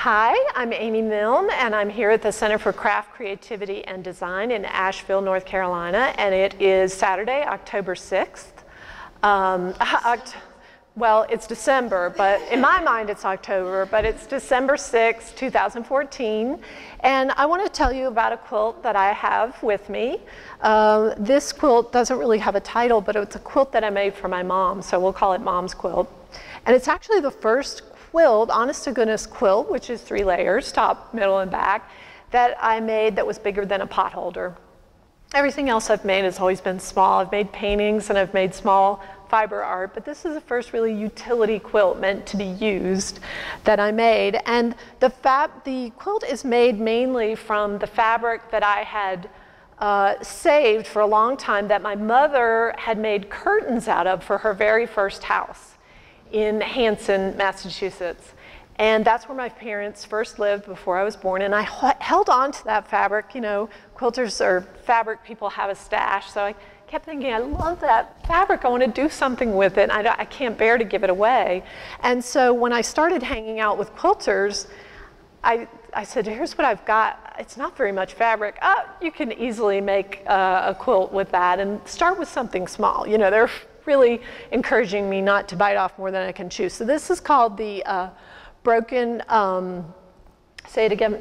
Hi, I'm Amy Milne, and I'm here at the Center for Craft, Creativity, and Design in Asheville, North Carolina, and it is Saturday, October 6th. Well, it's December, but in my mind it's October, but it's December 6th, 2014, and I want to tell you about a quilt that I have with me. This quilt doesn't really have a title, but it's a quilt that I made for my mom, so we'll call it Mom's Quilt. And it's actually the first quilt, honest to goodness quilt, which is 3 layers, top, middle, and back, that I made that was bigger than a pot holder. Everything else I've made has always been small. I've made paintings and I've made small fiber art, but this is the first really utility quilt meant to be used that I made. And the quilt is made mainly from the fabric that I had saved for a long time that my mother had made curtains out of for her very first house in Hanson, Massachusetts. And that's where my parents first lived before I was born. And I held on to that fabric. You know, quilters or fabric people have a stash. So I kept thinking, I love that fabric. I want to do something with it. I can't bear to give it away. And so when I started hanging out with quilters, I said, here's what I've got. It's not very much fabric. You can easily make a quilt with that and start with something small. You know, they're really encouraging me not to bite off more than I can chew. So this is called the broken, say it again,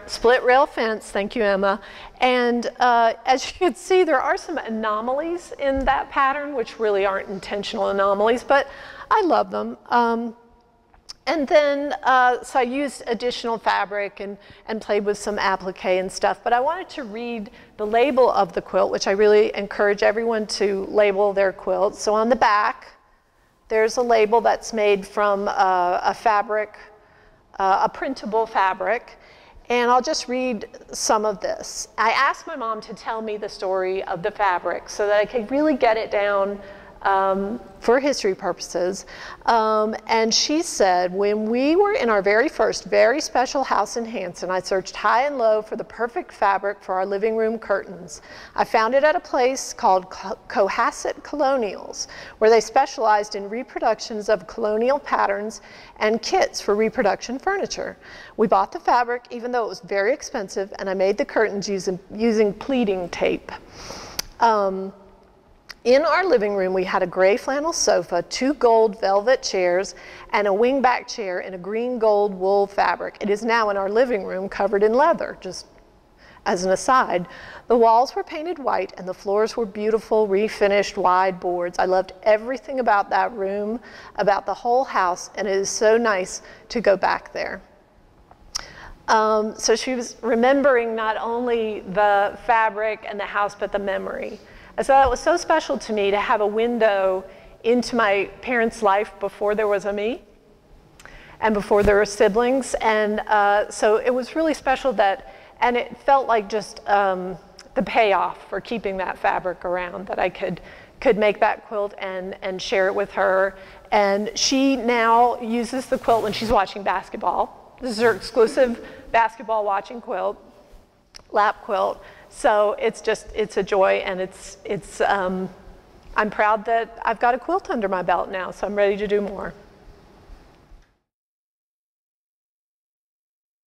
split rail fence. Thank you, Emma. And as you can see, there are some anomalies in that pattern, which really aren't intentional anomalies, but I love them. And then, so I used additional fabric and played with some applique and stuff, but I wanted to read the label of the quilt, which I really encourage everyone to label their quilt. So on the back, there's a label that's made from a fabric, a printable fabric, and I'll just read some of this. I asked my mom to tell me the story of the fabric so that I could really get it down for history purposes. And she said, when we were in our very first, very special house in Hanson, I searched high and low for the perfect fabric for our living room curtains. I found it at a place called Cohasset Colonials, where they specialized in reproductions of colonial patterns and kits for reproduction furniture. We bought the fabric, even though it was very expensive, and I made the curtains using pleating tape. In our living room, we had a gray flannel sofa, 2 gold velvet chairs, and a wingback chair in a green gold wool fabric. It is now in our living room covered in leather, just as an aside. The walls were painted white and the floors were beautiful, refinished wide boards. I loved everything about that room, about the whole house, and it is so nice to go back there. So she was remembering not only the fabric and the house, but the memory. And so it was so special to me to have a window into my parents' life before there was a me and before there were siblings. And so it was really special that, and it felt like just the payoff for keeping that fabric around, that I could make that quilt and share it with her. And she now uses the quilt when she's watching basketball. This is her exclusive basketball watching quilt, lap quilt. So it's a joy, and I'm proud that I've got a quilt under my belt now, so I'm ready to do more.